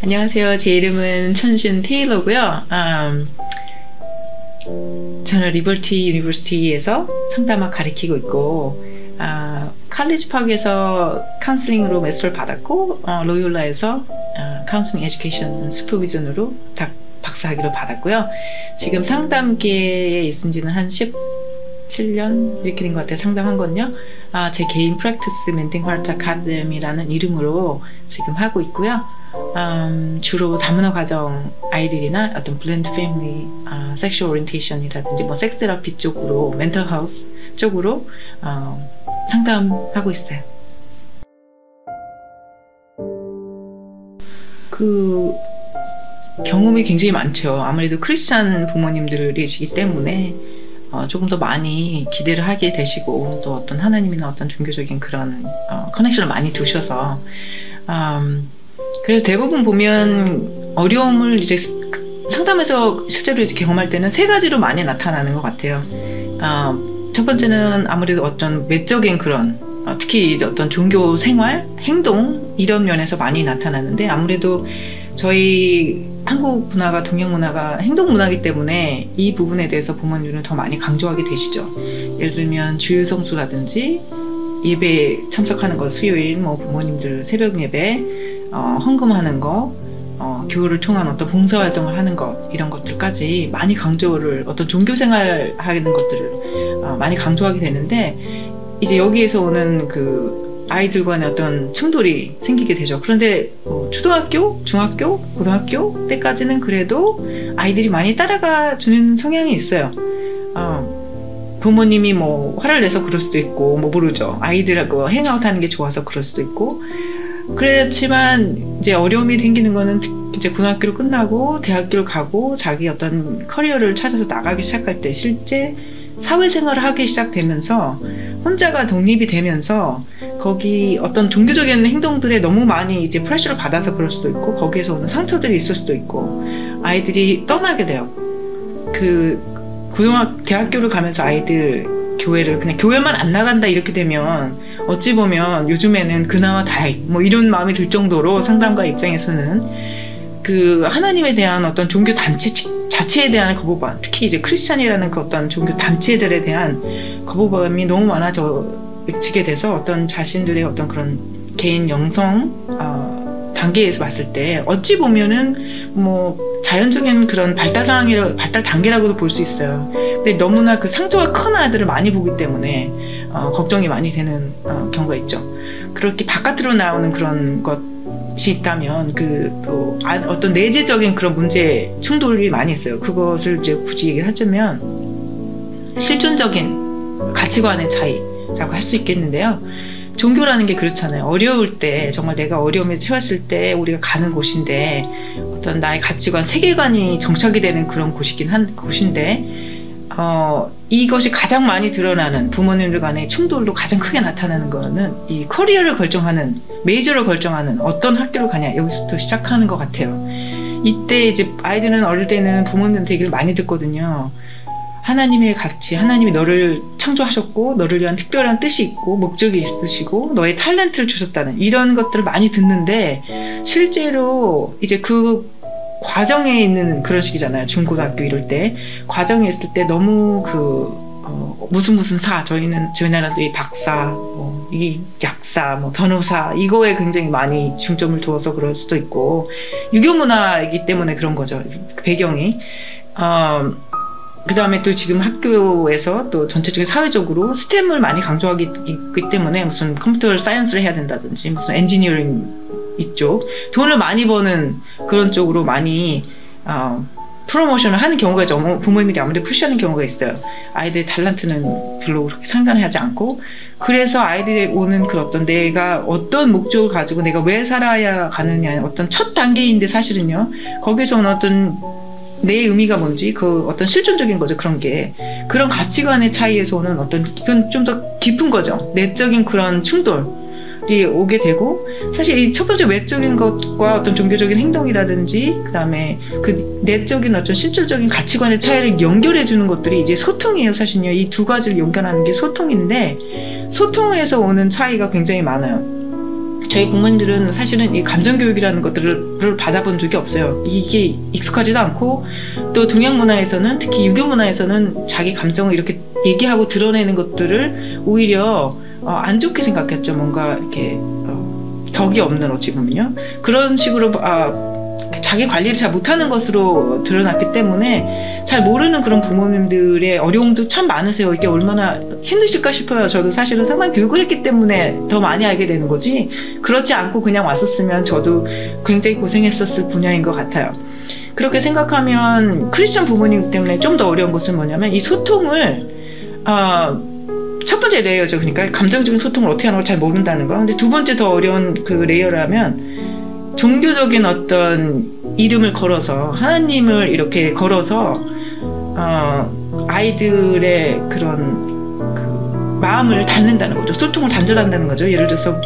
안녕하세요. 제 이름은 천신 테일러고요. 저는 리버티 유니버시티에서 상담학 가르치고 있고, 칼리지 파크에서 카운슬링으로 마스터를 받았고, 로욜라에서 카운슬링 에듀케이션 슈퍼비전으로 박사학위를 받았고요. 지금 상담계에 있은 지는 한 17년 이렇게 된 것 같아요. 상담한 건요. 제 개인 프랙티스 멘팅 하트 아카데미라는 이름으로 지금 하고 있고요. 주로 다문화 가정 아이들이나 어떤 블렌드 패밀리, 섹슈얼 오리엔테이션이라든지 뭐 섹스 테라피 쪽으로, 멘털 헬스 쪽으로 상담하고 있어요. 그 경험이 굉장히 많죠. 아무래도 크리스찬 부모님들이시기 때문에 조금 더 많이 기대를 하게 되시고, 또 어떤 하나님이나 어떤 종교적인 그런 커넥션을 많이 두셔서, 그래서 대부분 보면 어려움을 이제 상담에서 실제로 이제 경험할 때는 세 가지로 많이 나타나는 것 같아요. 첫 번째는 아무래도 어떤 외적인 그런, 특히 이제 어떤 종교 생활, 행동 이런 면에서 많이 나타나는데, 아무래도 저희 한국 문화가, 동양 문화가 행동 문화이기 때문에 이 부분에 대해서 부모님은 더 많이 강조하게 되시죠. 예를 들면 주일 성수라든지 예배 참석하는 것, 수요일 뭐 부모님들 새벽 예배, 헌금하는 거, 교회를 통한 어떤 봉사활동을 하는 것, 이런 것들까지 많이 강조를, 어떤 종교생활 하는 것들을 많이 강조하게 되는데, 이제 여기에서 오는 그 아이들 간의 어떤 충돌이 생기게 되죠. 그런데 초등학교, 중학교, 고등학교 때까지는 그래도 아이들이 많이 따라가 주는 성향이 있어요. 부모님이 뭐 화를 내서 그럴 수도 있고, 뭐 모르죠. 아이들하고 행아웃 하는 게 좋아서 그럴 수도 있고. 그렇지만 이제 어려움이 생기는 거는 이제 고등학교를 끝나고 대학교를 가고 자기 어떤 커리어를 찾아서 나가기 시작할 때, 실제 사회생활을 하기 시작되면서 혼자가 독립이 되면서 거기 어떤 종교적인 행동들에 너무 많이 이제 프레셔를 받아서 그럴 수도 있고, 거기에서 오는 상처들이 있을 수도 있고, 아이들이 떠나게 돼요. 대학교를 가면서 아이들 교회를 그냥 교회만 안 나간다 이렇게 되면 어찌 보면 요즘에는 그나마 다행 뭐 이런 마음이 들 정도로, 상담가 입장에서는 그 하나님에 대한 어떤 종교 단체 자체에 대한 거부감, 특히 이제 크리스찬이라는 그 어떤 종교 단체들에 대한 거부감이 너무 많아지게 돼서 어떤 자신들의 어떤 그런 개인 영성 단계에서 봤을 때 어찌 보면은 뭐 자연적인 그런 발달 단계라고도 볼 수 있어요. 근데 너무나 그 상처가 큰 아이들을 많이 보기 때문에 걱정이 많이 되는 경우가 있죠. 그렇게 바깥으로 나오는 그런 것이 있다면 어떤 내재적인 그런 문제 충돌이 많이 있어요. 그것을 이제 굳이 얘기를 하자면 실존적인 가치관의 차이라고 할 수 있겠는데요. 종교라는 게 그렇잖아요. 어려울 때, 정말 내가 어려움에 처했을 때 우리가 가는 곳인데, 어떤 나의 가치관, 세계관이 정착이 되는 그런 곳인데, 이것이 가장 많이 드러나는, 부모님들 간의 충돌로 가장 크게 나타나는 거는 이 커리어를 결정하는, 메이저를 결정하는 어떤 학교를 가냐, 여기서부터 시작하는 것 같아요. 이때 이제 아이들은 어릴 때는 부모님한테 얘기를 많이 듣거든요. 하나님의 가치, 하나님이 너를 창조하셨고 너를 위한 특별한 뜻이 있고 목적이 있으시고 너의 탤런트를 주셨다는 이런 것들을 많이 듣는데, 실제로 이제 그 과정에 있는 그런 시기잖아요. 중고등학교 이럴 때 과정에 있을 때 너무 무슨 저희 나라도 이 박사, 이 약사, 변호사 이거에 굉장히 많이 중점을 두어서 그럴 수도 있고, 유교 문화이기 때문에 그런 거죠. 배경이. 그 다음에 또 지금 학교에서 또 전체적인 사회적으로 스템을 많이 강조하기 때문에 무슨 컴퓨터 사이언스를 해야 된다든지 무슨 엔지니어링 이쪽 돈을 많이 버는 그런 쪽으로 많이 프로모션을 하는 경우가 있죠. 부모님이 아무래도 푸시하는 경우가 있어요. 아이들의 탤런트는 별로 그렇게 상관하지 않고, 그래서 아이들이 오는 그 어떤 내가 어떤 목적을 가지고 내가 왜 살아야 가느냐, 어떤 첫 단계인데 사실은요, 거기서 오는 어떤 내 의미가 뭔지, 그 어떤 실존적인 거죠. 그런 가치관의 차이에서 오는 어떤, 이건 좀 더 깊은 거죠. 내적인 그런 충돌이 오게 되고, 사실 이 첫 번째 외적인 것과 어떤 종교적인 행동이라든지, 그 다음에 그 내적인 어떤 실질적인 가치관의 차이를 연결해 주는 것들이 이제 소통이에요. 사실은요, 이 두 가지를 연결하는 게 소통인데, 소통에서 오는 차이가 굉장히 많아요. 저희 부모님들은 사실은 이 감정교육이라는 것들을 받아본 적이 없어요. 이게 익숙하지도 않고, 또 동양 문화에서는, 특히 유교 문화에서는 자기 감정을 이렇게 얘기하고 드러내는 것들을 오히려 안 좋게 생각했죠. 뭔가 이렇게 덕이 없는, 어찌 보면요. 그런 식으로 자기 관리를 잘 못하는 것으로 드러났기 때문에 잘 모르는 그런 부모님들의 어려움도 참 많으세요. 이게 얼마나 힘드실까 싶어요. 저도 사실은 상당히 교육을 했기 때문에 더 많이 알게 되는 거지, 그렇지 않고 그냥 왔었으면 저도 굉장히 고생했었을 분야인 것 같아요. 그렇게 생각하면 크리스천 부모님 때문에 좀 더 어려운 것은 뭐냐면, 이 소통을 첫 번째 레이어죠. 그러니까 감정적인 소통을 어떻게 하는 걸 잘 모른다는 거. 근데 두 번째 더 어려운 그 레이어라면, 종교적인 어떤 이름을 걸어서, 하나님을 이렇게 걸어서 아이들의 그런 마음을 닫는다는 거죠. 소통을 단절한다는 거죠. 예를 들어서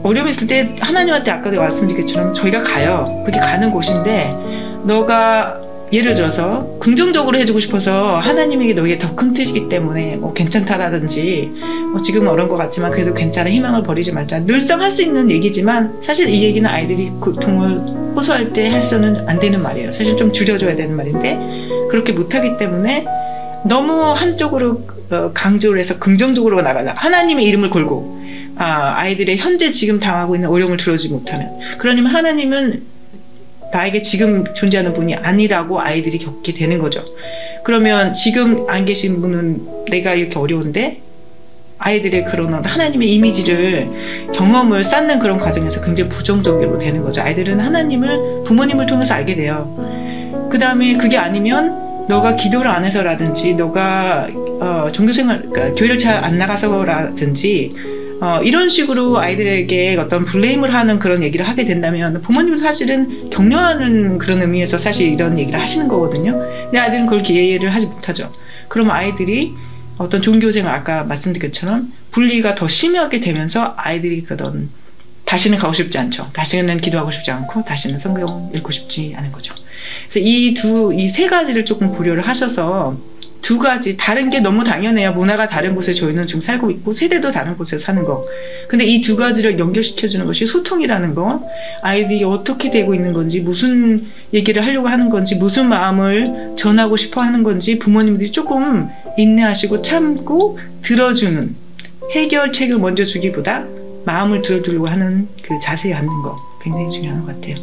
어려움이 있을 때 하나님한테 아까도 말씀드린 것처럼 저희가 가요. 그게 가는 곳인데, 너가 예를 들어서 긍정적으로 해주고 싶어서 하나님에게 너에게 더 큰 뜻이기 때문에 뭐 괜찮다라든지, 지금 어려운 것 같지만 그래도 괜찮아, 희망을 버리지 말자, 늘상 할 수 있는 얘기지만 사실 이 얘기는 아이들이 고통을 호소할 때 해서는 안 되는 말이에요. 사실 좀 줄여줘야 되는 말인데 그렇게 못하기 때문에 너무 한쪽으로 강조를 해서 긍정적으로 나가려, 하나님의 이름을 걸고 아이들의 현재 지금 당하고 있는 어려움을 들어주지 못하는, 그러면 하나님은 나에게 지금 존재하는 분이 아니라고 아이들이 겪게 되는 거죠. 그러면 지금 안 계신 분은 내가 이렇게 어려운데, 아이들의 그런 하나님의 이미지를, 경험을 쌓는 그런 과정에서 굉장히 부정적으로 되는 거죠. 아이들은 하나님을 부모님을 통해서 알게 돼요. 그 다음에 그게 아니면 너가 기도를 안 해서라든지, 너가 종교생활, 그러니까 교회를 잘 안 나가서라든지, 이런 식으로 아이들에게 어떤 블레임을 하는 그런 얘기를 하게 된다면, 부모님은 사실은 격려하는 그런 의미에서 사실 이런 얘기를 하시는 거거든요. 근데 아이들은 그걸 이해를 하지 못하죠. 그럼 아이들이 어떤 종교생활, 아까 말씀드린 것처럼 분리가 더 심하게 되면서 아이들이 그런, 다시는 가고 싶지 않죠. 다시는 기도하고 싶지 않고, 다시는 성경 읽고 싶지 않은 거죠. 그래서 이 세 가지를 조금 고려를 하셔서, 두 가지, 다른 게 너무 당연해요. 문화가 다른 곳에 저희는 지금 살고 있고, 세대도 다른 곳에 사는 거. 근데 이 두 가지를 연결시켜주는 것이 소통이라는 거, 아이들이 어떻게 되고 있는 건지, 무슨 얘기를 하려고 하는 건지, 무슨 마음을 전하고 싶어 하는 건지 부모님들이 조금 인내하시고 참고 들어주는, 해결책을 먼저 주기보다 마음을 들어주려고 하는 그 자세히 갖는 거, 굉장히 중요한 것 같아요.